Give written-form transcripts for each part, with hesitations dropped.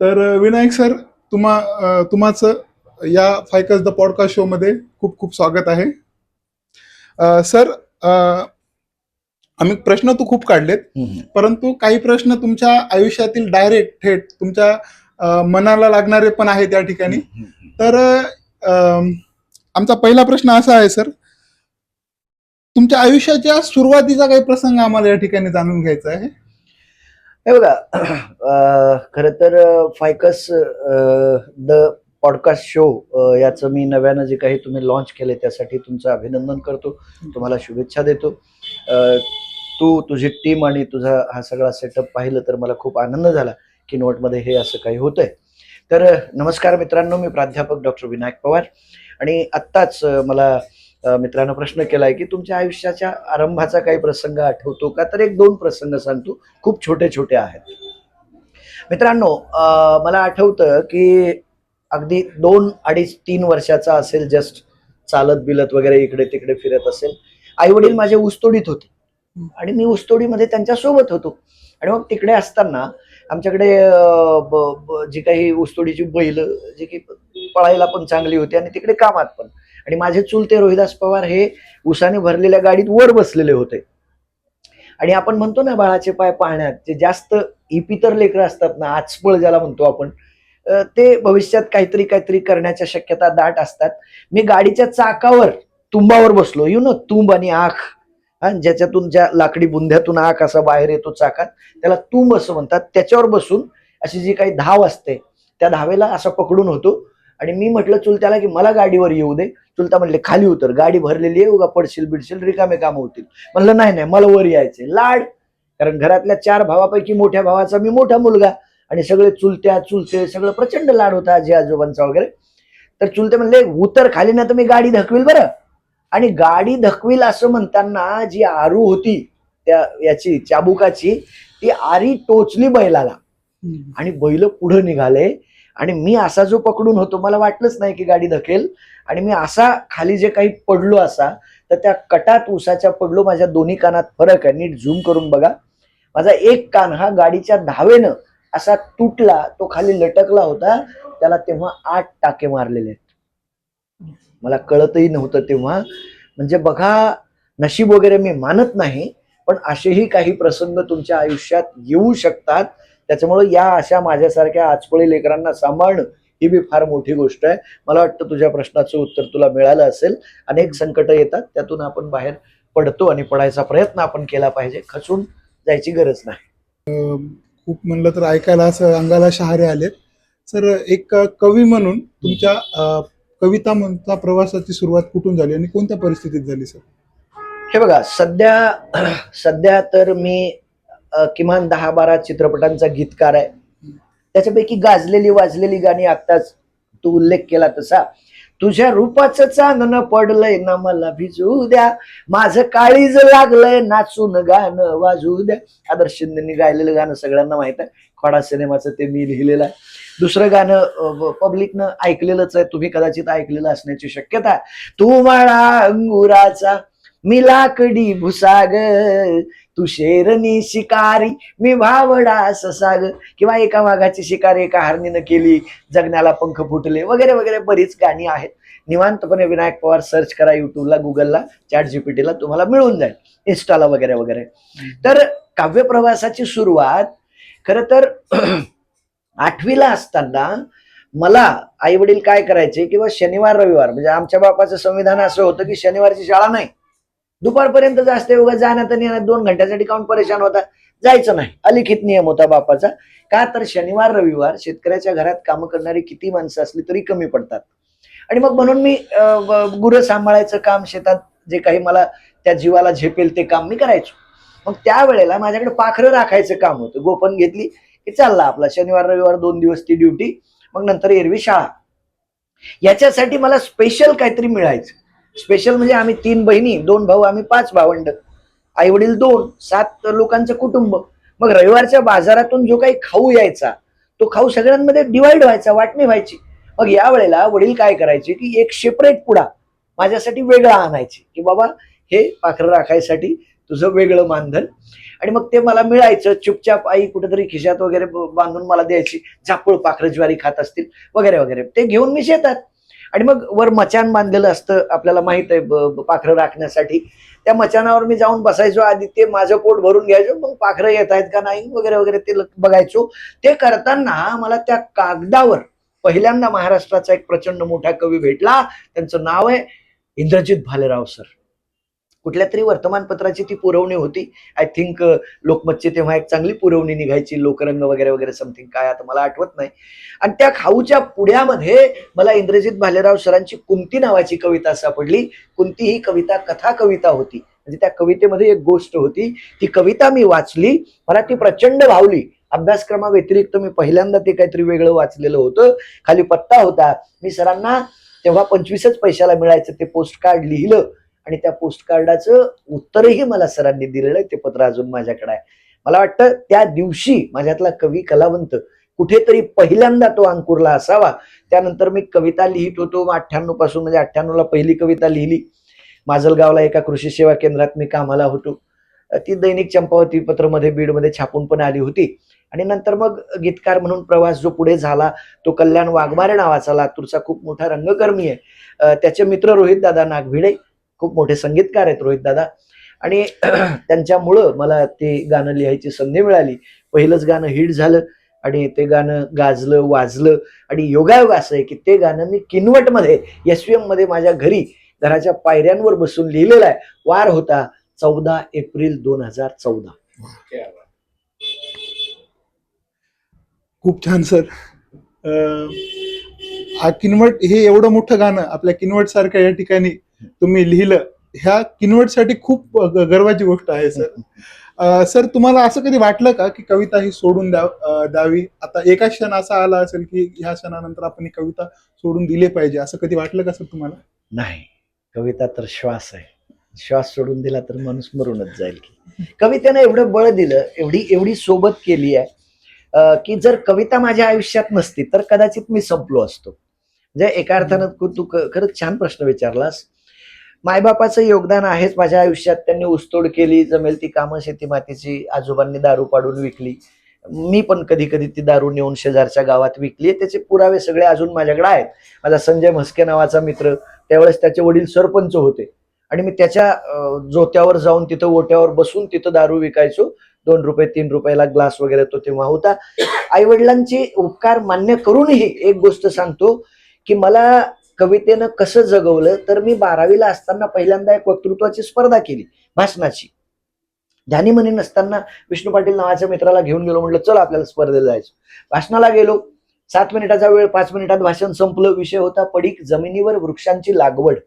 तर विनायक सर, तुमचं या फायकस द पॉडकास्ट शो मध्ये खूप खूप स्वागत आहे. सर, आम्ही प्रश्न तर खूप काढलेत, परंतु काही प्रश्न तुमच्या आयुष्यातील डायरेक्ट थेट तुमच्या मनाला लागणारे पण आहेत या ठिकाणी. तर आमचा पहिला प्रश्न असा आहे सर, तुमच्या आयुष्याच्या सुरुवातीचा काही प्रसंग आम्हाला या ठिकाणी जाणून घ्यायचा आहे. हे बघा, खरं तर फायकस द पॉडकास्ट शो याचं मी नव्यानं जे काही तुम्ही लॉन्च केले त्यासाठी तुमचं अभिनंदन करतो, तुम्हाला शुभेच्छा देतो. तुझी टीम आणि तुझा हा सगळा सेटअप पाहिलं तर मला खूप आनंद झाला की नोटमध्ये हे असं काही होतंय. तर नमस्कार मित्रांनो, मी प्राध्यापक डॉक्टर विनायक पवार. आणि आत्ताच मला मित्रांनो प्रश्न केलाय की तुमच्या आयुष्याच्या आरंभाचा काही प्रसंग आठवतो का? तर एक दोन प्रसंग सांगतो, खूप छोटे छोटे आहेत. मित्रांनो, मला आठवतं की अगदी 2, 2.5, 3 वर्षाचा असेल, जस्ट चालत बिलत वगैरे इकडे तिकडे फिरत असेल. आई वडील माझे ऊसतोडीत होते आणि मी ऊसतोडीमध्ये त्यांच्या सोबत होतो. आणि मग तिकडे असताना आमच्याकडे जी काही ऊसतोडीची बैल जी की पळायला पण चांगली होती आणि तिकडे कामात पण. आणि माझे चुलते रोहिदास पवार हे उसाने भरलेल्या गाडीत वर बसलेले होते. आणि आपण म्हणतो ना, बाळाचे पाय पाळण्यात जे जास्त इपितर लेकरं असतात ना, आचपळ ज्याला म्हणतो आपण, ते भविष्यात काहीतरी काहीतरी करण्याच्या शक्यता दाट असतात. मी गाडीच्या चाकावर, तुंबावर बसलो. तुंब आणि आख, ज्याच्यातून ज्या लाकडी बुंध्यातून आख असा बाहेर येतो चाकात, त्याला तुंब असं म्हणतात. त्याच्यावर बसून अशी जी काही धाव असते त्या धावेला असं पकडून होतो. आणि मी म्हटलं चुलत्याला की मला गाडीवर येऊ दे. चुलता म्हटले खाली उतर, गाडी भरलेली आहे, उगा पडशील बिडशील, रिकामे काम होतील. म्हणलं नाही नाही, मला वर यायचे. लाड, कारण घरातल्या 4 भावापैकी मोठ्या भावाचा मी मोठा मुलगा आणि सगळे चुलते सगळं प्रचंड लाड होता आजी आजोबांचा वगैरे. तर चुलते म्हणले उतर खाली, ना तर मी गाडी धकवील बरं. आणि गाडी धकवील असं म्हणताना जी आरू होती त्या याची चाबुकाची, ती आरी टोचली बैलाला आणि बैल पुढे निघाले. आणि मी असा जो पकडून होतो, मला वाटलंच नाही की गाडी धकेल. आणि मी असा खाली जे काही पडलो असा, तर त्या कटात उसाच्या पडलो. माझ्या दोन्ही कानात फरक आहे, नीट झूम करून बघा. माझा एक कान हा गाडीच्या धावेनं असा तुटला, तो खाली लटकला होता. त्याला तेव्हा 8 टाके मारलेले आहेत. मला कळतही नव्हतं तेव्हा. म्हणजे बघा, नशीब वगैरे मी मानत नाही, पण असेही काही प्रसंग तुमच्या आयुष्यात येऊ शकतात. त्याच्यामुळे या अशा माझ्यासारख्या आचपळी लेकरांना सांभाळणं ही बी फार मोठी गोष्ट आहे. मला वाटतं तुझ्या प्रश्नाचं उत्तर तुला मिळालं असेल. अनेक संकट येतात, त्यातून आपण बाहेर पडतो आणि पडायचा प्रयत्न आपण केला पाहिजे. खचून जायची गरज नाही. खूप म्हणलं तर ऐकायला असं अंगाला शहारे आलेत. सर, एक कवी म्हणून तुमच्या कविता म्हणता प्रवासाची सुरुवात कुठून झाली आणि कोणत्या परिस्थितीत झाली सर? हे बघा, सध्या तर मी किमान 10-12 चित्रपटांचा गीतकार आहे. त्याच्यापैकी गाजलेली वाजलेली गाणी आत्ताच तू उल्लेख केला तसा, तुझ्या रूपाचं चांदणं पडलंय ना मला भिजू द्या, माझं काळीज लागलंय नाचून गाणं वाजू द्या. आदर्श शिंदेनी गायलेलं गाणं सगळ्यांना माहित आहे. खोडा सिनेमाचं ते मी लिहिलेलं आहे. दुसरं गाणं पब्लिकनं ऐकलेलंच आहे, तुम्ही कदाचित ऐकलेलं असण्याची शक्यता आहे. तू माळा अंगुराचा, मी लाकडी भुसाग, तू शेरणी शिकारी, मी भावडा ससाग. किंवा एका वाघाची शिकार एका हरणीनं केली, जगण्याला पंख फुटले, वगैरे वगैरे बरीच गाणी आहेत. निवांतपणे विनायक पवार सर्च करा, युट्यूबला, गुगलला, चॅट जीपीटीला, तुम्हाला मिळून जाईल, इन्स्टाला वगैरे वगैरे. तर काव्य प्रवासाची सुरुवात खरं तर 8वीला असताना मला आई वडील काय करायचे, किंवा शनिवार रविवार, म्हणजे आमच्या बापाचं संविधान असं होतं की शनिवारची शाळा नाही, दुपारपर्यंत जास्त उगा जाण्यात आणि 2 घंट्यासाठी काऊन परेशान होता, जायचं नाही, अलिखित नियम होता बापाचा. का तर शनिवार रविवार शेतकऱ्याच्या घरात कामं करणारी किती माणसं असली तरी कमी पडतात. आणि मग म्हणून मी गुरं सांभाळायचं काम, शेतात जे काही मला त्या जीवाला झेपेल ते काम मी करायचो. मग त्यावेळेला माझ्याकडे पाखरं राखायचं काम होतं. गोपन घेतली की चालला आपला शनिवार रविवार 2 दिवस ती ड्युटी, मग नंतर एरवी शाळा. याच्यासाठी मला स्पेशल काहीतरी मिळायचं. स्पेशल म्हणजे आम्ही 3 बहिणी, 2 भाऊ, आम्ही 5 भावंड, आई वडील 2, 7 लोकांचं कुटुंब. मग रविवारच्या बाजारातून जो काही खाऊ यायचा, तो खाऊ सगळ्यांमध्ये डिवाइड व्हायचा, वाटणी व्हायची. मग या वेळेला वडील काय करायचे की एक सेपरेट पुडा माझ्यासाठी वेगळा आणायचे, की बाबा हे पाखरं राखायसाठी तुझं वेगळं मानधन. आणि मग ते मला मिळायचं. चुपचाप आई कुठेतरी खिशात वगैरे बांधून मला द्यायची. झापळ पाखरं ज्वारी खात असतील वगैरे वगैरे. ते घेऊन मी शेतात. आणि मग वर मचान बांधलेलं असतं, आपल्याला माहित आहे, पाखरं राखण्यासाठी. त्या मचानावर मी जाऊन बसायचो. आधी ते माझं पोट भरून घ्यायचो, मग पाखरं येत आहेत का नाही वगैरे वगैरे ते बघायचो. ते करताना मला त्या कागदावर पहिल्यांदा महाराष्ट्राचा एक प्रचंड मोठा कवी भेटला. त्यांचं नाव आहे इंद्रजित भालेराव सर. कुठल्या तरी वर्तमानपत्राची ती पुरवणी होती. आय थिंक लोकमतची तेव्हा एक चांगली पुरवणी निघायची, लोकरंग वगैरे वगैरे समथिंग, काय आता मला आठवत नाही. आणि त्या खाऊच्या पुड्यामध्ये मला इंद्रजित भालेराव सरांची कुंती नावाची कविता सापडली. कुंती ही कविता कथा कविता होती. म्हणजे त्या कवितेमध्ये एक गोष्ट होती. ती कविता मी वाचली, मला ती प्रचंड भावली. अभ्यासक्रमाव्यतिरिक्त मी पहिल्यांदा ते काहीतरी वेगळं वाचलेलं होतं. खाली पत्ता होता. मी सरांना तेव्हा 25च पैशाला मिळायचं ते पोस्ट कार्ड लिहिलं आणि त्या पोस्ट कार्डाचं उत्तरही मला सरांनी दिलेलं आहे. ते पत्र अजून माझ्याकडे आहे. मला वाटतं त्या दिवशी माझ्यातला कवी कलावंत कुठेतरी पहिल्यांदा तो अंकुरला असावा. त्यानंतर मी कविता लिहित होतो 98 पासून. म्हणजे 98ला पहिली कविता लिहिली. माजलगावला एका कृषी सेवा केंद्रात मी कामाला होतो. ती दैनिक चंपावती पत्रमध्ये बीडमध्ये छापून पण आली होती. आणि नंतर मग गीतकार म्हणून प्रवास जो पुढे झाला तो कल्याण वाघमारे नावाचा लातूरचा खूप मोठा रंगकर्मी आहे. त्याचे मित्र रोहित दादा नागभिडे खूप मोठे संगीतकार आहेत रोहित दादा. आणि त्यांच्यामुळं मला ते गाणं लिहायची संधी मिळाली. पहिलंच गाणं हिट झालं आणि ते गाणं गाजलं वाजलं. आणि योगायोग असं आहे की ते गाणं मी किनवटमध्ये SVM मध्ये माझ्या घराच्या पायऱ्यांवर बसून लिहिलेलं आहे. वार होता 14 एप्रिल 2014. खूप छान सर. किनवट हे एवढं मोठं गाणं आपल्या किनवट सारख्या या ठिकाणी तुम्ही लिहिलं, ह्या किनवटसाठी खूप गर्वाची गोष्ट आहे सर. सर तुम्हाला असं कधी वाटलं का की कविता ही सोडून द्यावी? आता एका क्षण असा आला असेल की ह्या क्षणानंतर आपण ही कविता सोडून दिली पाहिजे, असं कधी वाटलं का सर तुम्हाला? नाही, कविता तर श्वास आहे. श्वास सोडून दिला तर माणूस मरूनच जाईल. की कवितेनं एवढं बळ दिलं, एवढी सोबत केली आहे की जर कविता माझ्या आयुष्यात नसती तर कदाचित मी संपलो असतो. म्हणजे एका अर्थानं तू खरंच छान प्रश्न विचारलास. मायबापाचं योगदान आहेच माझ्या आयुष्यात. त्यांनी ऊसतोड केली, जमेल ती कामं शेती मातीची. आजोबांनी दारू पाडून विकली. मी पण कधी कधी ती दारू नेऊन शेजारच्या गावात विकली. त्याचे पुरावे सगळे अजून माझ्याकडे आहेत. माझा संजय म्हस्के नावाचा मित्र, त्यावेळेस त्याचे वडील सरपंच होते आणि मी त्याच्या जोत्यावर जाऊन तिथं ओट्यावर बसून तिथं दारू विकायचो. 2 रुपये 3 रुपयाला ग्लास वगैरे तो तेव्हा होता. आई वडिलांची उपकार मान्य करूनही एक गोष्ट सांगतो की मला कवितेनं कसं जगवलं तर मी 12वीला असताना पहिल्यांदा एक वक्तृत्वाची स्पर्धा केली भाषणाची. ध्यानी म्हणी नसताना विष्णू पाटील नावाच्या मित्राला घेऊन गेलो. म्हटलं चल आपल्याला स्पर्धेला जायचं. भाषणाला गेलो. 7 मिनिटाचा वेळ, 5 मिनिटात भाषण संपलं. विषय होता पडीक जमिनीवर वृक्षांची लागवड.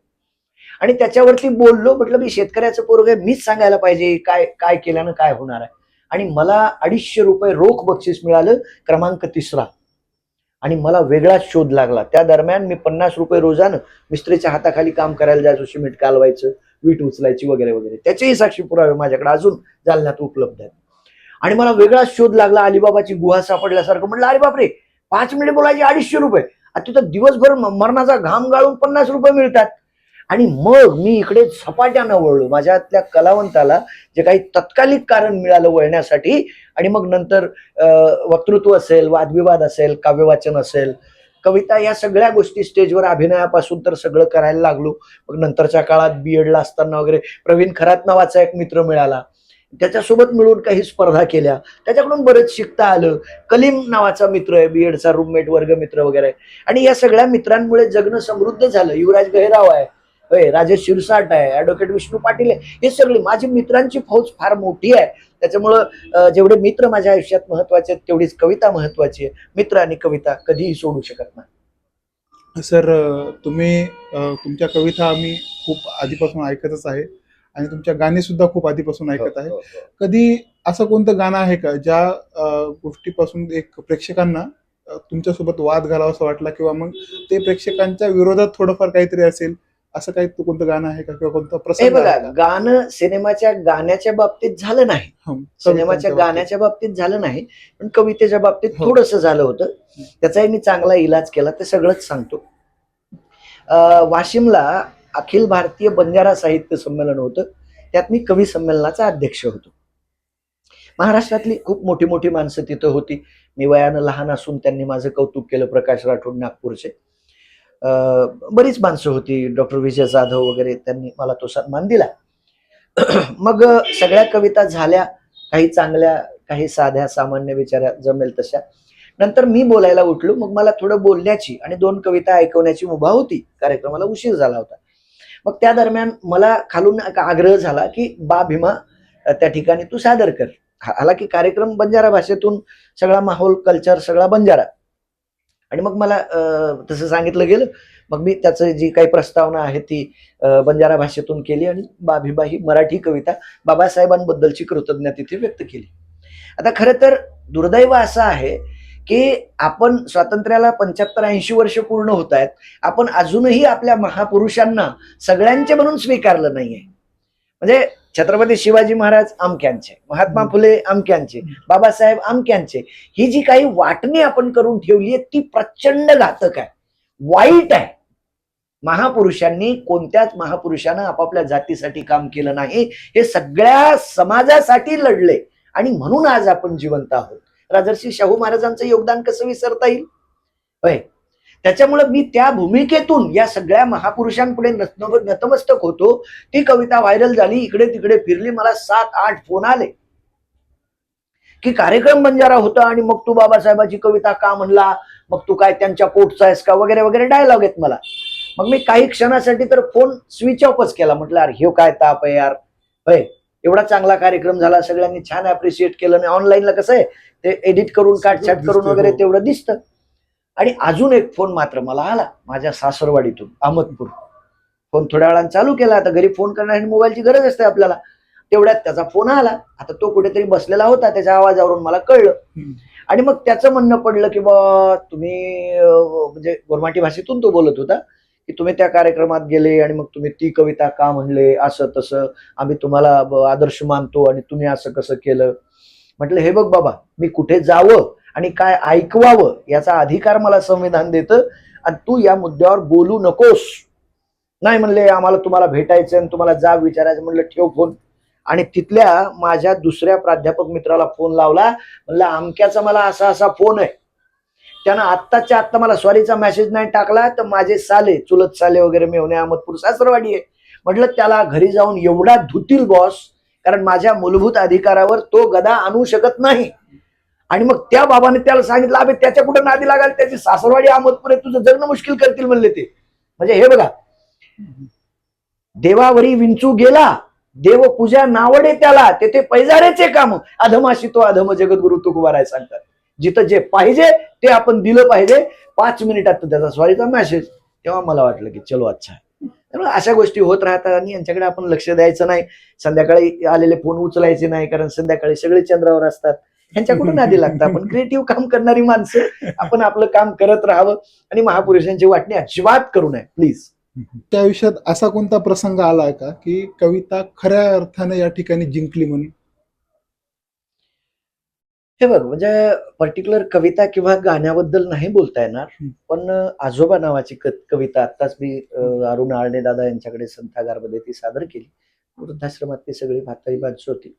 आणि त्याच्यावरती बोललो. म्हटलं मी शेतकऱ्याचं पोरग आहे, मीच सांगायला पाहिजे काय काय केल्यानं काय होणार आहे. आणि मला 250 रुपये रोख बक्षीस मिळालं, क्रमांक 3रा. आणि मला वेगळाच शोध लागला. त्या दरम्यान मी 50 रुपये रोजानं मिस्त्रीच्या हाताखाली काम करायला जायचो. सिमेंट कालवायचं, वीट उचलायची वगैरे वगैरे. त्याचेही साक्षी पुरावे माझ्याकडे अजून जालन्यात उपलब्ध आहेत. आणि मला वेगळाच शोध लागला. अलिबाबाची गुहा सापडल्यासारखं. म्हटलं अरे बापरे, 5 मिनिट बोलायचे 250 रुपये. तिथं दिवसभर मरणाचा घाम गाळून 50 रुपये मिळतात. आणि मग मी इकडे झपाट्यानं वळलो. माझ्यातल्या कलावंताला जे काही तत्कालिक कारण मिळालं वळण्यासाठी. आणि मग नंतर वक्तृत्व असेल, वादविवाद असेल, काव्यवाचन असेल, कविता, या सगळ्या गोष्टी स्टेजवर अभिनयापासून तर सगळं करायला लागलो. मग नंतरच्या काळात बीएडला असताना वगैरे प्रवीण खरात नावाचा एक मित्र मिळाला. त्याच्यासोबत मिळून काही स्पर्धा केल्या. त्याच्याकडून बरेच शिकता आलं. कलीम नावाचा मित्र आहे, बीएडचा रूममेट, वर्गमित्र वगैरे. आणि या सगळ्या मित्रांमुळे जगणं समृद्ध झालं. युवराज गहेराव आहे, राजेश शिरसाट आहे, ऍडव्होकेट विष्णू पाटील आहे. हे सगळी माझी मित्रांची फौज फार मोठी आहे. त्याच्यामुळं जेवढे मित्र माझ्या आयुष्यात महत्वाचे आहेत तेवढीच कविता महत्वाची आहे. मित्र आणि कविता कधीही सोडू शकत नाही. सर तुम्ही तुमच्या कविता आम्ही खूप आधीपासून ऐकतच आहे आणि तुमच्या गाणी सुद्धा खूप आधीपासून ऐकत आहे. कधी असं कोणतं गाणं आहे का ज्या गोष्टीपासून एक प्रेक्षकांना तुमच्यासोबत वाद घालावा असं वाटला, किंवा मग ते प्रेक्षकांच्या विरोधात थोडंफार काहीतरी असेल, असं काही कोणतं गाणं आहे का, किंवा कोणतं प्रसंग? बघा, गाणं सिनेमाच्या गाण्याच्या बाबतीत झालं नाही. सिनेमाच्या गाण्याच्या बाबतीत झालं नाही, पण कवितेच्या बाबतीत थोडंसं झालं होतं. त्याचाही मी चांगला इलाज केला. ते सगळंच सांगतो. वाशिमला अखिल भारतीय बंजारा साहित्य संमेलन होतं. त्यात मी कवी संमेलनाचा अध्यक्ष होतो. महाराष्ट्रातली खूप मोठी मोठी माणसं तिथं होती. मी वयानं लहान असून त्यांनी माझं कौतुक केलं. प्रकाश राठोड नागपूरचे, बरीच माणसं होती, डॉक्टर विजय जाधव वगैरे, त्यांनी मला तो सन्मान दिला. मग सगळ्या कविता झाल्या, काही चांगल्या, काही साध्या सामान्य विचारा जमेल तशा. नंतर मी बोलायला उठलो. मग मला थोडं बोलण्याची आणि 2 कविता ऐकवण्याची मुभा होती. कार्यक्रमाला उशीर झाला होता. मग त्या दरम्यान मला खालून एक आग्रह झाला की बा भीमा त्या ठिकाणी तू सादर कर. हालाकी कार्यक्रम बंजारा भाषेतून, सगळा माहोल, कल्चर सगळा बंजारा. आणि मग मला तसं सांगितलं गेलं. मग मी त्याचं जी काही प्रस्तावना आहे ती बंजारा भाषेतून केली आणि बा भीमा ही मराठी कविता बाबासाहेबांबद्दलची कृतज्ञता तिथे व्यक्त केली. आता खरं तर दुर्दैव असं आहे की आपण स्वातंत्र्याला 75-80 वर्ष पूर्ण होत आहेत, आपण अजूनही आपल्या महापुरुषांना सगळ्यांचे म्हणून स्वीकारलं नाहीये. म्हणजे छत्रपती शिवाजी महाराज अमक्यांचे, महात्मा फुले अमक्यांचे, बाबासाहेब अमक्यांचे, ही जी काही वाटणी आपण करून ठेवली आहे ती प्रचंड घातक आहे, वाईट आहे. महापुरुषांनी, कोणत्याच महापुरुषानं आपापल्या जातीसाठी काम केलं नाही, हे सगळ्या समाजासाठी लढले आणि म्हणून आज आपण जिवंत आहोत. राजर्षी शाहू महाराजांचं योगदान कसं विसरता येईल? होय. त्याच्यामुळे मी त्या भूमिकेतून या सगळ्या महापुरुषांपुढे नतमस्तक होतो. ती कविता व्हायरल झाली, इकडे तिकडे फिरली, मला 7-8 फोन आले की कार्यक्रम बंजारा होता आणि मग तू बाबासाहेबाची कविता का म्हणला, मग तू काय त्यांच्या पोटचा आहेस का, वगैरे वगैरे डायलॉग आहेत मला. मग मी काही क्षणासाठी तर फोन स्विच ऑफच केला. म्हटलं अरे हे काय ताप आहे यार. होय, एवढा चांगला कार्यक्रम झाला, सगळ्यांनी छान अप्रिशिएट केलं. आणि ऑनलाईनला कसं आहे ते एडिट करून काटछाट करून वगैरे तेवढं दिसतं. आणि अजून एक फोन मात्र मला आला माझ्या सासरवाडीतून, अहमदपूर. फोन थोड्या वेळानं चालू केला. आता घरी फोन करण्यासाठी मोबाईलची गरज असते आपल्याला. तेवढ्यात त्याचा फोन आला. आता तो कुठेतरी बसलेला होता, त्याच्या आवाजावरून मला कळलं. आणि मग त्याचं म्हणणं पडलं की बा तुम्ही म्हणजे गोरमाटी भाषेतून तो बोलत होता की तुम्ही त्या कार्यक्रमात गेले आणि मग तुम्ही ती कविता का म्हणले, असं तसं, आम्ही तुम्हाला आदर्श मानतो आणि तुम्ही असं कसं केलं. म्हटलं हे बघ बाबा, मी कुठे जावं आणि काय ऐकवावं याचा अधिकार मला संविधान देतं आणि तू या मुद्द्यावर बोलू नकोस. नाही म्हणले आम्हाला तुम्हाला भेटायचं आणि तुम्हाला जा विचारायचं. म्हणलं ठेव फोन. आणि तिथल्या माझ्या दुसऱ्या प्राध्यापक मित्राला फोन लावला. म्हणलं अमक्याचा मला असा असा फोन आहे. त्यानं आत्ताच्या आत्ता मला सॉरीचा मेसेज नाही टाकला तर माझे साले, चुलत साले वगैरे मेवणे, अहमदपूर सासरवाडी आहे. म्हटलं त्याला घरी जाऊन एवढा धुतील बॉस, कारण माझ्या मूलभूत अधिकारावर तो गदा आणू शकत नाही. आणि मग त्या बाबाने त्याला सांगितलं अबे त्याच्या कुठं नादी लागाल, त्याची सासरवाडी अहमदपूर आहे, तुझं जगणं मुश्किल करतील म्हणले ते. म्हणजे हे बघा, देवावरी विंचू गेला, देव पूजा नावडे त्याला, तेथे पैजाऱ्याचे काम, अधमाशी तो अधम, जगद्गुरु तुकोबाराय सांगतात. जिथं जे पाहिजे ते आपण दिलं पाहिजे. 5 मिनिटात त्याचा सॉरीचा मेसेज. तेव्हा मला वाटलं की चलो अच्छा. त्यामुळे अशा गोष्टी होत राहतात आणि यांच्याकडे आपण लक्ष द्यायचं नाही. संध्याकाळी आलेले फोन उचलायचे नाही, कारण संध्याकाळी सगळे चंद्रावर असतात. ह्यांच्याकडून आधी लागतं. आपण क्रिएटिव्ह काम करणारी माणसं, आपण आपलं काम करत राहावं आणि महापुरुषांची वाटणी अजिबात करू नये प्लीज. त्या विषयात असा कोणता प्रसंग आलाय का की कविता खऱ्या अर्थाने या ठिकाणी जिंकली म्हणून? हे बघ, म्हणजे पर्टिक्युलर कविता किंवा गाण्याबद्दल नाही बोलता येणार, पण आजोबा नावाची कविता आत्ताच मी अरुण आळणे दादा यांच्याकडे संथागारमध्ये ती सादर केली. वृद्धाश्रमातली सगळी म्हातारी माणसं होती.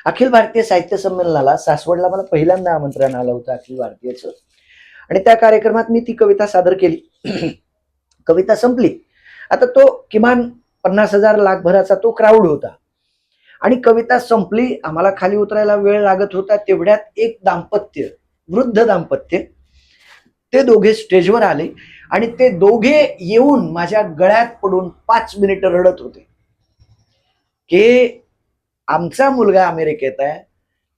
अखिल भारतीय साहित्य संमेलनाला सासवडला मला पहिल्यांदा आमंत्रण आलं होतं अखिल भारतीयचं. आणि त्या कार्यक्रमात मी ती कविता सादर केली. कविता संपली. आता तो किमान 50,000 लाखभराचा तो क्राऊड होता आणि कविता संपली. आम्हाला खाली उतरायला वेळ लागत होता. तेवढ्यात एक दाम्पत्य, वृद्ध दाम्पत्य, ते दोघे स्टेजवर आले आणि ते दोघे येऊन माझ्या गळ्यात पडून 5 मिनिटं रडत होते की आमचा मुलगा अमेरिकेत आहे,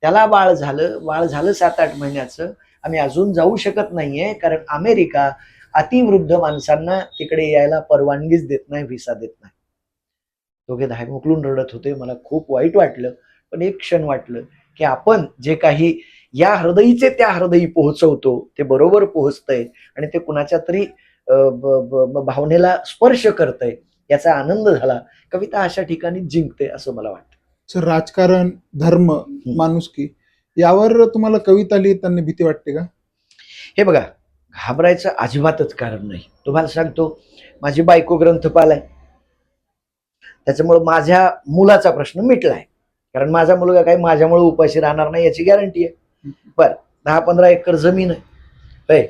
त्याला बाळ झालं 7-8 महिन्याचं, आम्ही अजून जाऊ शकत नाहीये कारण अमेरिका अतिवृद्ध माणसांना तिकडे यायला परवानगीच देत नाही, व्हिसा देत नाही. दोघे धायमुकलून रडत होते. मला खूप वाईट वाटलं, पण एक क्षण वाटलं की आपण जे काही या हृदयीचे त्या हृदयी पोहोचवतो ते बरोबर पोहोचतंय आणि ते कुणाच्या तरी भावनेला स्पर्श करतंय, याचा आनंद झाला. कविता अशा ठिकाणी जिंकते असं मला वाटतं. राजकारण, धर्म, माणुसकी यावर तुम्हाला कविता लिहिताना भीती वाटते का? हे बघा, घाबरायचं अजिबातच कारण नाही. तुम्हाला सांगतो, माझी बायको ग्रंथपाल आहे. त्याच्यामुळे माझ्या मुलाचा प्रश्न मिटलाय, कारण माझा मुलगा काही माझ्यामुळे उपाशी राहणार नाही याची गॅरंटी आहे. बर, 10-15 एकर जमीन आहे,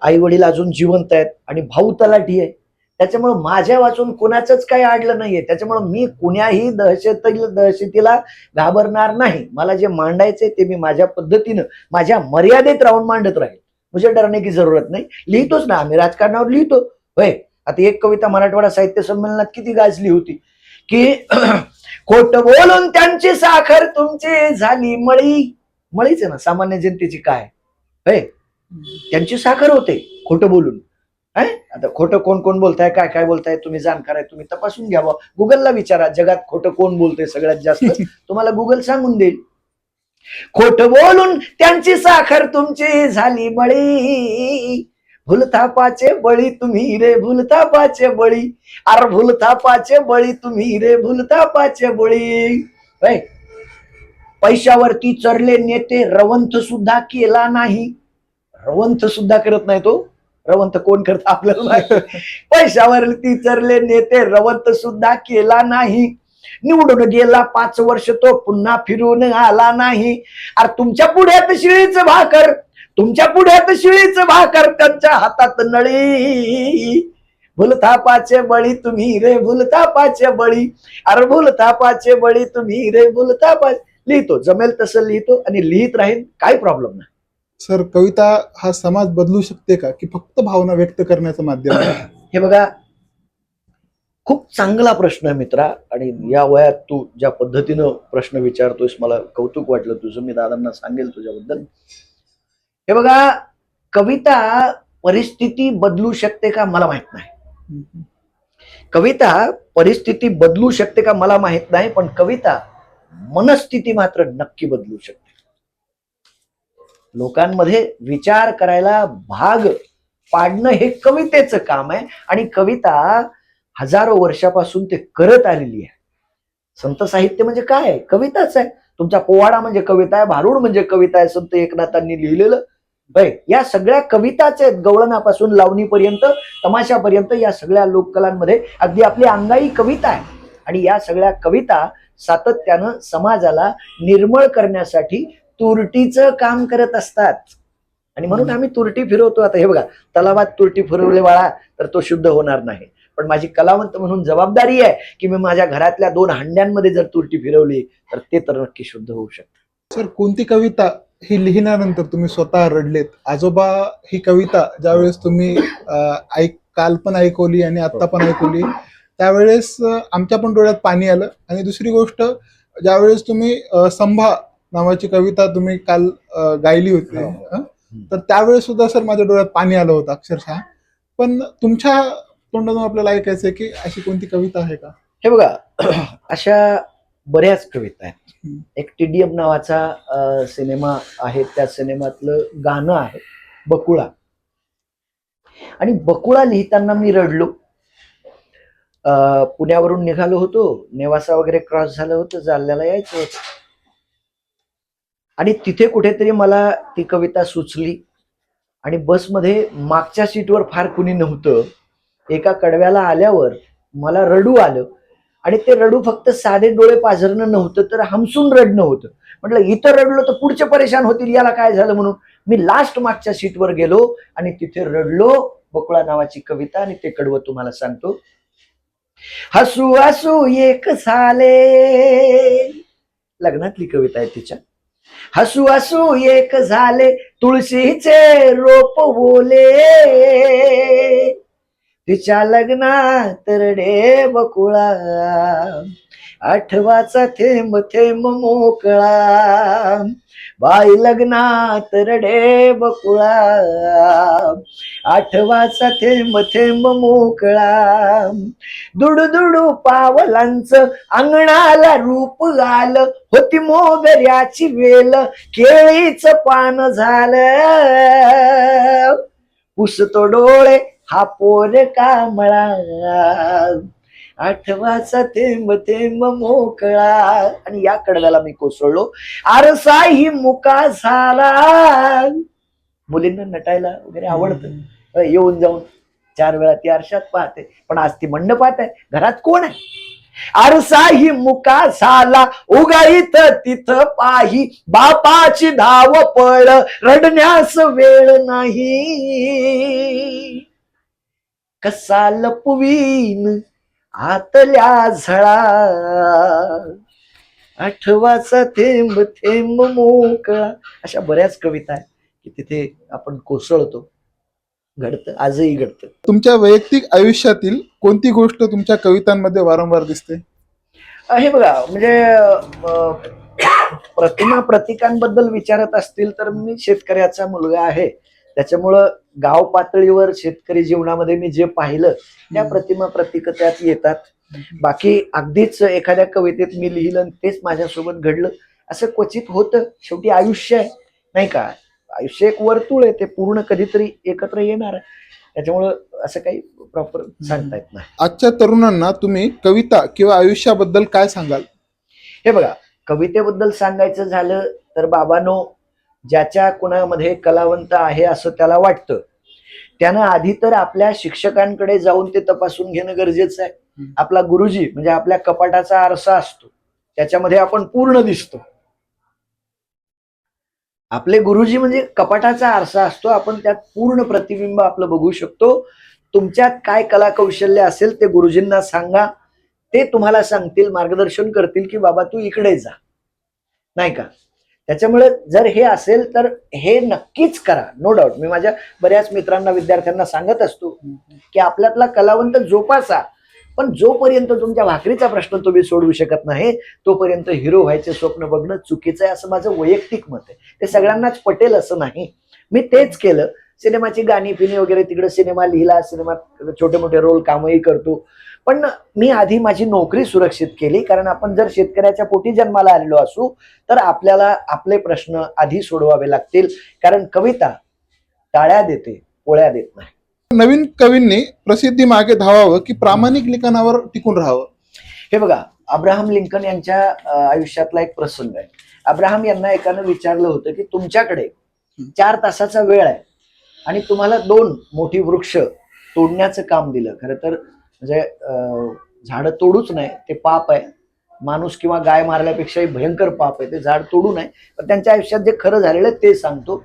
आई वडील अजून जिवंत आहेत आणि भाऊ तलाठी आहे, त्याच्यामुळे माझ्या वाचून कुणाचंच काही अडलं नाहीये. त्याच्यामुळे मी कुण्याही दहशतीला घाबरणार नाही. मला जे मांडायचंय ते मी माझ्या पद्धतीनं माझ्या मर्यादेत राहून मांडत राहील. मुझे डरने की जरूरत नाही. लिहितोच ना आम्ही, राजकारणावर लिहितो. होय, आता एक कविता मराठवाडा साहित्य संमेलनात किती गाजली होती की खोट बोलून त्यांची साखर तुमची झाली मळी. मळीच आहे ना सामान्य जनतेची, काय होय, त्यांची साखर होते खोटं बोलून. आता खोटं कोण कोण बोलताय, काय काय बोलताय, तुम्ही जाणकार आहे, तुम्ही तपासून घ्यावं. गुगलला विचारा जगात खोटं कोण बोलतंय सगळ्यात जास्त, तुम्हाला गुगल सांगून देईल. खोट बोलून त्यांची साखर तुमची झाली बळी, भूलथापाचे बळी तुम्ही रे भूलथापाचे बळी, अरे भूलथापाचे बळी तुम्ही रे भूलथापाचे बळी. पैशावरती चरले नेते रवंथ सुद्धा केला नाही. रवंथ सुद्धा करत नाही तो. रवंथ कोण करत आपल्याला माहिती. पैशावरती चरले नेते रवंथ सुद्धा केला नाही. निवडून गेला 5 वर्ष तो पुन्हा फिरून आला नाही. अरे तुमच्या पुढ्यात शिळीच भाकर, तुमच्या पुढ्यात शिळीच भाकर, त्यांच्या हातात नळी. भूलथापाचे बळी तुम्ही रे भूलथापाचे बळी, अरे भूलथापाचे बळी तुम्ही रे भूलथापाचे. लिहितो, जमेल तसं लिहितो आणि लिहित राहील, काही प्रॉब्लेम नाही. सर, कविता हा समाज बदलू शकते का, की फक्त भावना व्यक्त करण्याचं माध्यम आहे? हे बघा, खूप चांगला प्रश्न आहे मित्रा. आणि या वयात तू ज्या पद्धतीनं प्रश्न विचारतोयस मला कौतुक वाटलं तुझं. मी दादांना सांगेल तुझ्याबद्दल. हे बघा, कविता परिस्थिती बदलू शकते का मला माहित नाही. कविता परिस्थिती बदलू शकते का मला माहित नाही, पण कविता मनस्थिती मात्र नक्की बदलू शकते. लोकांमध्ये विचार करायला भाग पाडणं हे कवितेचं काम आहे आणि कविता हजारो वर्षापासून ते करत आलेली आहे. संत साहित्य म्हणजे काय आहे? कविताच आहे. तुमचा पोवाडा म्हणजे कविता आहे, भारुड म्हणजे कविता आहे, संत एकनाथांनी लिहिलेलं. या सगळ्या कविताच आहेत, गवळणापासून लावणीपर्यंत, तमाशापर्यंत. या सगळ्या लोककलांमध्ये अगदी आपली अंगाई कविता आहे. आणि या सगळ्या कविता सातत्यानं समाजाला निर्मळ करण्यासाठी तुरटीचं काम करत असतात. आणि म्हणून आम्ही तुरटी फिरवतो. आता हे बघा, तलावात तुरटी फिरवले वाळा तर तो शुद्ध होणार नाही, पण माझी कलावंत म्हणून जबाबदारी आहे की मी माझ्या घरातल्या 2 हंड्यांमध्ये जर तुरटी फिरवली तर ते तर नक्की शुद्ध होऊ शकतं. सर, कोणती कविता ही लिहिल्यानंतर तुम्ही स्वतः रडलेत? आजोबा ही कविता ज्यावेळेस तुम्ही काल पण ऐकवली आणि आता पण ऐकवली, त्यावेळेस आमच्या पण डोळ्यात पाणी आलं. आणि दुसरी गोष्ट, ज्यावेळेस तुम्ही संभा नावाची कविता तुम्ही काल गायली होती, तर त्यावेळेस सुद्धा सर माझ्या डोळ्यात पाणी आलं होतं अक्षरशः. पण तुमच्या तोंडातून आपल्याला ऐकायचंय की अशी कोणती कविता आहे का? हे बघा, अशा बऱ्याच कविता आहेत. एक TDM नावाचा सिनेमा आहे, त्या सिनेमातलं गाणं आहे बकुळा. आणि बकुळा लिहिताना मी रडलो. पुण्यावरून निघालो होतो, नेवासा वगैरे क्रॉस झालं होतं, जालन्याला यायचं होतं. आणि तिथे कुठेतरी मला ती कविता सुचली. आणि बसमध्ये मागच्या सीटवर फार कुणी नव्हतं. एका कडव्याला आल्यावर मला रडू आलं. आणि ते रडू फक्त साधे डोळे पाझरणं नव्हतं, तर हमसून रडणं होतं. म्हटलं इथं रडलो तर पुढचे परेशान होतील, याला काय झालं म्हणून मी लास्ट मागच्या सीटवर गेलो आणि तिथे रडलो. बकुळा नावाची कविता आणि ते कडवं तुम्हाला सांगतो. हसू हसू एक झाले, लग्नातली कविता आहे तिच्या. हसू हसू एक झाले तुळशीचे रोप बोले, तिच्या लग्नात रडे बकुळा, आठवाचा थेंब थेंब मोकळा. बाई लग्नात रडे बकुळा, आठवाचा थेंब थेंब मोकळा. दुडू दुडू पावलांचं अंगणाला रूप आलं, होती मोगऱ्याची वेल केळीच पान झालं. पुसतो डोळे हा पोर कामळा, आठवाचा थेंब थेंब मोकळा. आणि या कडव्याला मी कोसळलो. आरसाही मुका झाला. मुलींना नटायला वगैरे आवडतं, येऊन जाऊन 4 वेळा ती आरशात पाहते. पण आज ती मंडपात आहे, घरात कोण आहे? आरसाही मुका झाला उगाईत तिथं पाही बापाची धाव पळ रडण्यास वेळ नाही. कसा लपवीन आतल्या झळा आठवाचा थेंब थेंब मोकळा. अशा बऱ्याच कविता आहेत की तिथे आपण कोसळतो. घडतं, आजही घडतं. तुमच्या वैयक्तिक आयुष्यातील कोणती गोष्ट तुमच्या कवितांमध्ये वारंवार दिसते? हे बघा, म्हणजे प्रतिमा प्रतिकांबद्दल विचारत असतील तर मी शेतकऱ्याचा मुलगा आहे, त्याच्यामुळं गाव पातळीवर शेतकरी जीवनामध्ये मी जे पाहिलं त्या प्रतिमा प्रतीक त्यात येतात. बाकी अगदीच एखाद्या कवितेत मी लिहिलं आणि तेच माझ्यासोबत घडलं असं क्वचित होतं. शेवटी आयुष्य आहे, नाही का? आयुष्य एक वर्तुळ आहे, ते पूर्ण कधीतरी एकत्र येणार आहे. त्याच्यामुळं असं काही प्रॉपर सांगता येत नाही. आजच्या तरुणांना तुम्ही कविता किंवा आयुष्याबद्दल काय सांगाल? हे बघा, कवितेबद्दल सांगायचं झालं तर बाबांनो, ज्याच्या कुणामध्ये कलावंत आहे असं त्याला वाटतं त्यानं आधी तर आपल्या शिक्षकांकडे जाऊन ते तपासून घेणं गरजेचं आहे. आपला गुरुजी म्हणजे आपल्या कपाटाचा आरसा असतो, त्याच्यामध्ये आपण पूर्ण दिसतो. आपले गुरुजी म्हणजे कपाटाचा आरसा असतो, आपण त्यात पूर्ण प्रतिबिंब आपलं बघू शकतो. तुमच्यात काय कला कौशल्य असेल ते गुरुजींना सांगा, ते तुम्हाला सांगतील, मार्गदर्शन करतील की बाबा तू इकडे जा, नाही का? त्याच्यामुळे जर हे असेल तर हे नक्कीच करा, नो डाऊट. मी माझ्या बऱ्याच मित्रांना विद्यार्थ्यांना सांगत असतो की आपल्यातला कलावंत जोपासा, पण जोपर्यंत तुमच्या भाकरीचा प्रश्न तुम्ही सोडवू शकत नाही तोपर्यंत हिरो व्हायचे स्वप्न बघणं चुकीचं आहे, असं माझं वैयक्तिक मत आहे. ते सगळ्यांनाच पटेल असं नाही. मी तेच केलं. सिनेमाची गाणी फिनी वगैरे तिकडे सिनेमा लिहिला, सिनेमात छोटे मोठे रोल कामही करतो, पण मी आधी माझी नोकरी सुरक्षित केली. कारण आपण जर शेतकऱ्याच्या पोटी जन्माला आलेलो असू तर आपल्याला आपले प्रश्न आधी सोडवावे लागतील. कारण कविता टाळ्या देते, पोळ्या देत नाही. नवीन कवींनी प्रसिद्धी मागे धावावं की प्रामाणिक लिखाणावर टिकून राहावं? हे बघा, अब्राहम लिंकन यांच्या आयुष्यातला एक प्रसंग आहे. अब्राहम यांना एकानं विचारलं होतं की तुमच्याकडे 4 तासाचा वेळ आहे आणि तुम्हाला 2 मोठी वृक्ष तोडण्याचं काम दिलं. खरं तर म्हणजे झाडं तोडूच नाही, ते पाप आहे. माणूस किंवा गाय मारल्यापेक्षाही भयंकर पाप आहे ते झाड तोडू नये. पण त्यांच्या आयुष्यात जे खरं झालेलं ते सांगतो.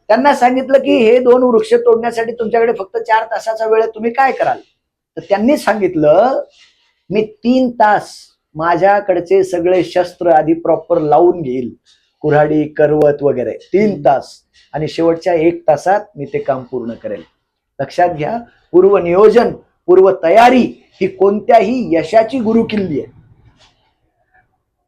त्यांना सांगितलं की हे 2 वृक्ष तोडण्यासाठी तुमच्याकडे फक्त 4 तासाचा वेळ आहे, तुम्ही काय कराल? तर त्यांनी सांगितलं, मी 3 तास माझ्याकडचे सगळे शस्त्र आधी प्रॉपर लावून घेईल, कुऱ्हाडी, करवत वगैरे, 3 तास, आणि शेवटच्या 1 तासात मी ते काम पूर्ण करेल. लक्षात घ्या, पूर्व नियोजन, पूर्व तयारी ही कोणत्याही यशाची गुरुकिल्ली आहे.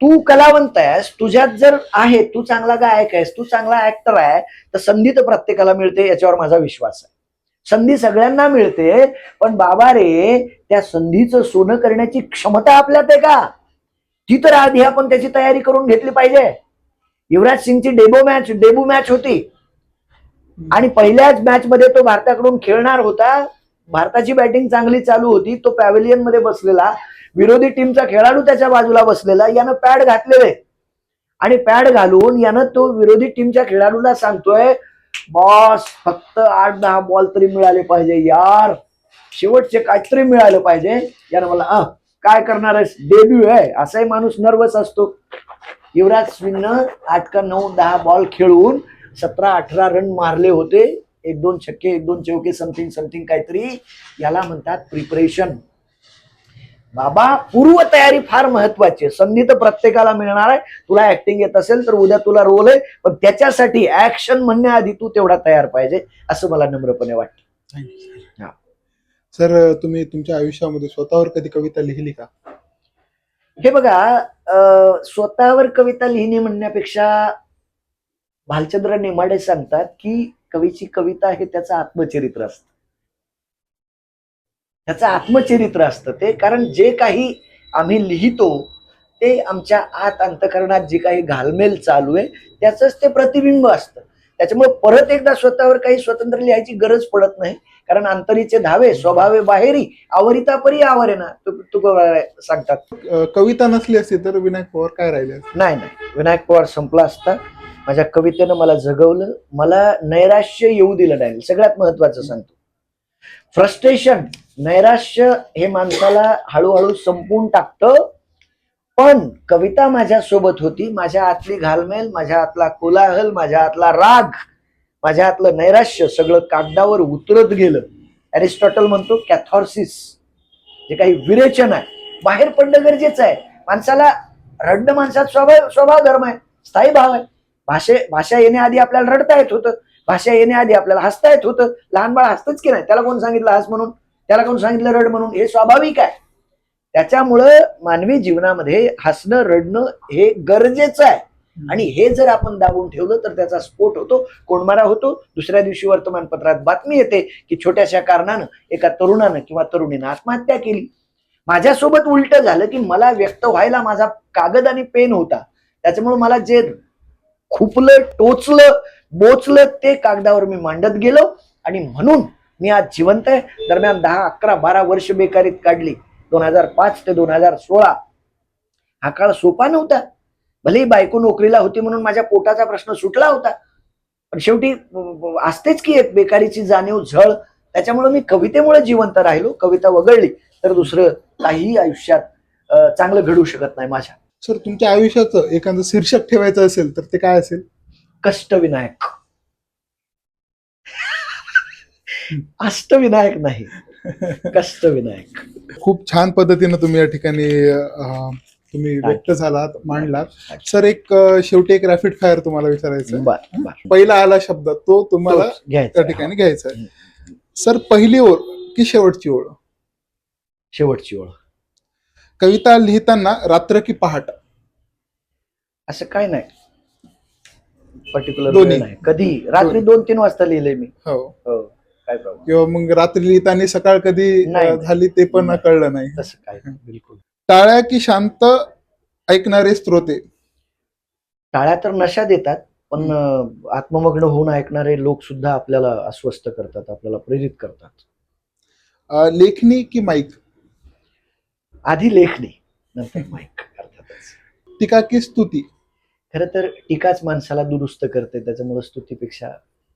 तू कलावंत आहेस, तुझ्यात जर आहे, तू चांगला गायक आहेस, तू चांगला ऍक्टर आहे, तर संधी तर प्रत्येकाला मिळते, याच्यावर माझा विश्वास आहे. संधी सगळ्यांना मिळते, पण बाबा रे, त्या संधीचं सोनं करण्याची क्षमता आपल्यात आहे का? ती तर आधी आपण त्याची तयारी करून घेतली पाहिजे. युवराज सिंगची डेब्यू मॅच होती आणि पहिल्याच मॅच मध्ये तो भारताकडून खेळणार होता. भारताची बॅटिंग चांगली चालू होती, तो पॅव्हिलियन मध्ये बसलेला, विरोधी टीमचा खेळाडू त्याच्या बाजूला बसलेला, यानं पॅड घातलेले आणि पॅड घालून यानं तो विरोधी टीमच्या खेळाडूला सांगतोय, बॉस फक्त 8-10 बॉल तरी मिळाले पाहिजे यार, शेवटचे काहीतरी मिळालं पाहिजे. यानं मला काय करणार आहेस, डेब्यू आहे, असाही माणूस नर्वस असतो. युवराज सिंगनं 8 का 9-10 बॉल खेळून 17-18 रन मारले होते, 1-2 छक्के, 1-2 चौके, समथिंग काहीतरी. याला म्हणतात प्रिपरेशन. बाबा, पूर्व तयारी फार महत्वाची आहे. संधी तर प्रत्येकाला मिळणार आहे. तुला ऍक्टिंग येत असेल तर उद्या तुला रोल आहे, पण त्याच्यासाठी ऍक्शन म्हणण्याआधी तू तेवढा तयार पाहिजे, असं मला नम्रपणे वाटतं. सर, तुम्ही तुमच्या आयुष्यामध्ये स्वतःवर कधी कविता लिहिली का? हे बघा, स्वतःवर कविता लिहिणे म्हणण्यापेक्षा भालचंद्र नेमाडे सांगतात की कवीची कविता हे त्याचं आत्मचरित्र असतं. त्याचं आत्मचरित्र असतं ते. कारण जे काही आम्ही लिहितो ते आमच्या आत अंतःकरणात जी काही घालमेल चालू आहे त्याचंच ते प्रतिबिंब असतं. त्याच्यामुळे परत एकदा स्वतःवर काही स्वतंत्र लिहायची गरज पडत नाही. कारण अंतरीचे धावे स्वभावे बाहेरी आवरिता परी आवरेना, तुकोबा सांगतात. कविता नसली असती तर विनायक पवार काय राहिले असते? नाही, विनायक पवार संपला असता. माझ्या कवितेनं मला जगवलं, मला नैराश्य येऊ दिलं नाही. सगळ्यात महत्वाचं सांगतो, फ्रस्ट्रेशन, नैराश्य हे माणसाला हळूहळू संपवून टाकतं. पण कविता माझ्या सोबत होती. माझ्या आतली घालमेल, माझ्या आतला कोलाहल, माझ्या आतला राग, माझ्या आतलं नैराश्य सगळं कागदावर उतरत गेलं. अरिस्टॉटल म्हणतो कॅथॉर्सिस, जे काही विरेचन आहे बाहेर पडणं गरजेचं आहे. माणसाला रडणं माणसात स्वभाव धर्म आहे, स्थायी भाव आहे. भाषा येण्याआधी आपल्याला रडता येत होतं, भाषा येण्याआधी आपल्याला हसता येत होतं. लहान बाळ हसतच की नाही? त्याला कोण सांगितलं हस म्हणून? त्याला कोण सांगितलं रड म्हणून? हे स्वाभाविक आहे. त्याच्यामुळं मानवी जीवनामध्ये हसणं रडणं हे गरजेचं आहे. आणि हे जर आपण दाबून ठेवलं तर त्याचा स्फोट होतो, कोंडमारा होतो. दुसऱ्या दिवशी वर्तमानपत्रात बातमी येते की छोट्याशा कारणानं एका तरुणानं किंवा तरुणीनं आत्महत्या केली. माझ्यासोबत उलट झालं की मला व्यक्त व्हायला माझा कागद आणि पेन होता, त्याच्यामुळे मला जे खुपलं, टोचलं, बोचलं ते कागदावर मी मांडत गेलो. आणि म्हणून मी आज जिवंत आहे. दरम्यान 10, 11, 12 वर्ष बेकारीत काढली. 2005 ते 2016 हा काळ सोपा नव्हता. भलेही बायको नोकरीला होती म्हणून माझ्या पोटाचा प्रश्न सुटला होता, पण शेवटी असतेच की एक बेकारीची जाणीव, झळ. त्याच्यामुळे मी कवितेमुळे जिवंत राहिलो. कविता वगळली तर दुसरं काहीही आयुष्यात चांगलं घडू शकत नाही माझ्या. सर, तुमच्या आयुष्याचं एखादं शीर्षक ठेवायचं असेल तर ते काय असेल? कष्टविनायक. अष्टविनायक नाही, कष्टविनायक. खूप छान पद्धतीनं तुम्ही या ठिकाणी तुम्ही व्यक्त झालात, मांडलात. सर, शेवटी एक रॅपिड फायर तुम्हाला विचारायचं आहे. पहिला आला शब्द तो तुम्हाला त्या ठिकाणी घ्यायचा आहे. सर, पहिली ओळ की शेवटची ओळ? शेवटची ओळ. कविता लिहिताना रात्र की पहाट? असं काय नाही पर्टिक्युलर दोन्ही. नाही. कधी रात्री 2-3 वाजता लिहिले मी. हो. काय प्रॉब्लेम? किंवा मग रात्री लिहिताना सकाळ कधी नाही. झाली ते पण कळलं नाही? तसं काय बिलकुल. टाळ्या की शांत ऐकणारे श्रोते? टाळ्या तर नशा देतात, पण आत्ममग्न होऊन ऐकणारे लोक सुद्धा आपल्याला अस्वस्थ करतात, आपल्याला प्रेरित करतात. लेखणी की माईक? आधी लेखणी नंतर माईक. अर्थातच. टीका की स्तुती? खरं तर टीकाच माणसाला दुरुस्त करते, त्याच्यामुळे स्तुतीपेक्षा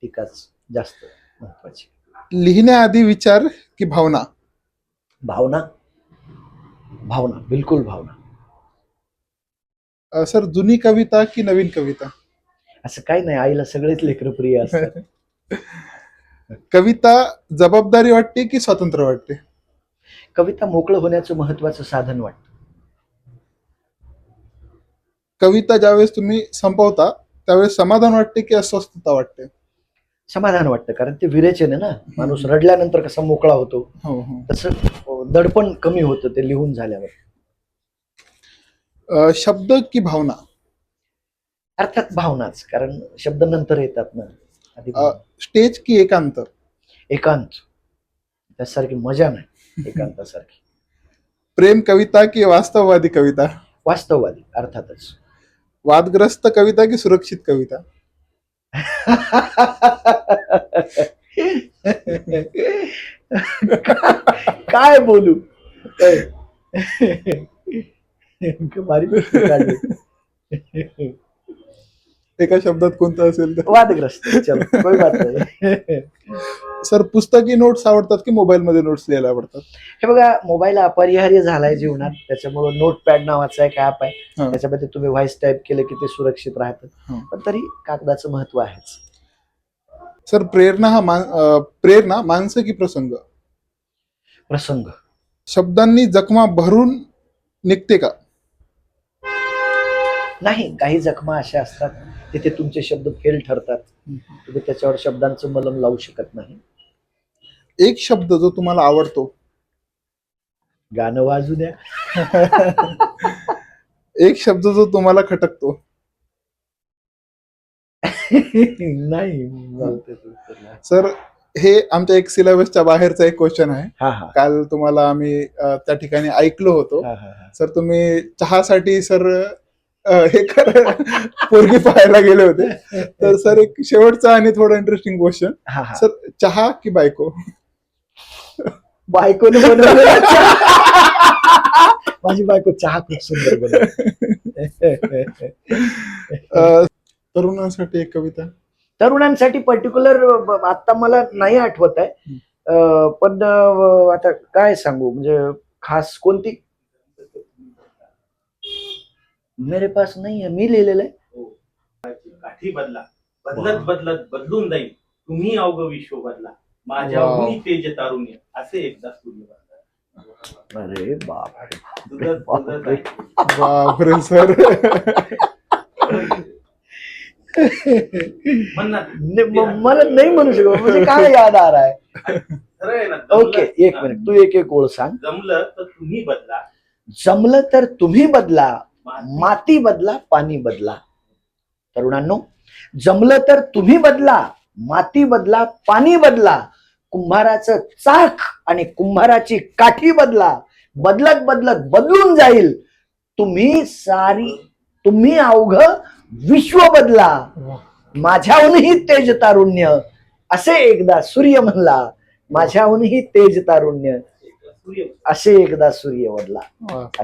टीकाच जास्त महत्वाची. लिहिण्याआधी विचार की भावना? भावना. भावना, बिलकुल भावना. सर, जुनी कविता की नवीन कविता? असं काही नाही, आईला सगळेच लेकरं प्रिय असतात. कविता जबाबदारी वाटते की स्वातंत्र्य वाटते? कविता मोकळं होण्याचं महत्वाचं साधन वाटतं. कविता ज्यावेळेस तुम्ही संपवता त्यावेळेस समाधान वाटते की अस्वस्थता वाटते? समाधान वाटतं, कारण ते विरेचन आहे ना. माणूस रडल्यानंतर कसा मोकळा होतो हो हो. तसं दडपण कमी होतं ते लिहून झाल्यावर. शब्द की भावना? अर्थात भावनाच, कारण शब्द नंतर येतात ना. आधी भावना. स्टेज की एकांत? एकांत. त्यासारखी मजा नाही एकांतासारखी. प्रेम कविता की वास्तववादी कविता? वास्तववादी. अर्थातच. वादग्रस्त कविता की सुरक्षित कविता? काय बोलू? भारी गोष्ट काढली. एका शब्दात कोणतं असेल तर? वादग्रस्त. चलो, कोई बात नाही. सर, पुस्तकी नोट्स आवडतात की मोबाईल मध्ये नोट्स लिहायला आवडतात? हे बघा, मोबाईल अपरिहार्य झालाय जीवनात, त्याच्यामुळे नोटपॅड नावाचा एक ऍप आहे. हा. त्याच्यामध्ये तुम्ही व्हॉइस टाईप केलं की ते सुरक्षित राहतं, हा. पण तरी कागदाचं महत्व आहेच. सर, प्रेरणा माणसं की प्रसंग? प्रसंग. शब्दांनी जखमा भरून निघते का? नाही, काही जखमा अशा असतात तिथे तुमचे शब्द फेल ठरतात. तुम्ही त्याच्यावर शब्दांचं मलम लावू शकत नाही. एक शब्द जो तुम्हाला आवडतो? गाणं वाजू द्या. एक शब्द जो तुम्हाला खटकतो? नाही. सर, हे आमच्या एक सिलेबसच्या बाहेरचा एक क्वेश्चन आहे. हा हा काल तुम्हाला आम्ही त्या ठिकाणी ऐकलो होतो. हा हा हा. सर, तुम्ही चहासाठी सर हे पोरगी पाहायला गेले होते. तर सर, एक शेवटचा आणि थोडा इंटरेस्टिंग क्वेश्चन. हा हा. सर, चहा की बायको? बायकोने बनवलेला चहा. माझी बायको चहा खूप सुंदर बनवते. तरुणांसाठी एक कविता? तरुणांसाठी पर्टिक्युलर आता मला नाही आठवत आहे, पण आता काय सांगू म्हणजे खास कोणती मेरे पास नाही आहे, मी लिहिलेलं आहे. काठी बदला, बदलत बदलत बदलून जाईल, तुम्ही अवघ विश्व बदला, माझ्या वाव. हुनी तेज तारुण्य, असे एकदा सूर्य बदला. अरे बाप तुझं- तुझं बापरे. काय? बापरे सर. म्हण ना. मला नाही म्हणू शकत म्हणजे काय याद आ रहा है. खरं आहे ना, ओके एक मिनिट तू एक एक ओळ सांग. जमलं तर तुम्ही बदला, जमलं तर तुम्ही बदला, माती बदला, पाणी बदला. तरुणांनो, जमलं तर तुम्ही बदला, माती बदला, पाणी बदला, कुंभाराचं चाक आणि कुंभाराची काठी बदला, बदलत बदलत बदलून जाईल, तुम्ही अवघ विश्व बदला, माझ्याहूनही तेज तारुण्य, असे एकदा सूर्य म्हणला, माझ्याहूनही तेज तारुण्य, सूर्य असे एकदा सूर्य बदला. वा.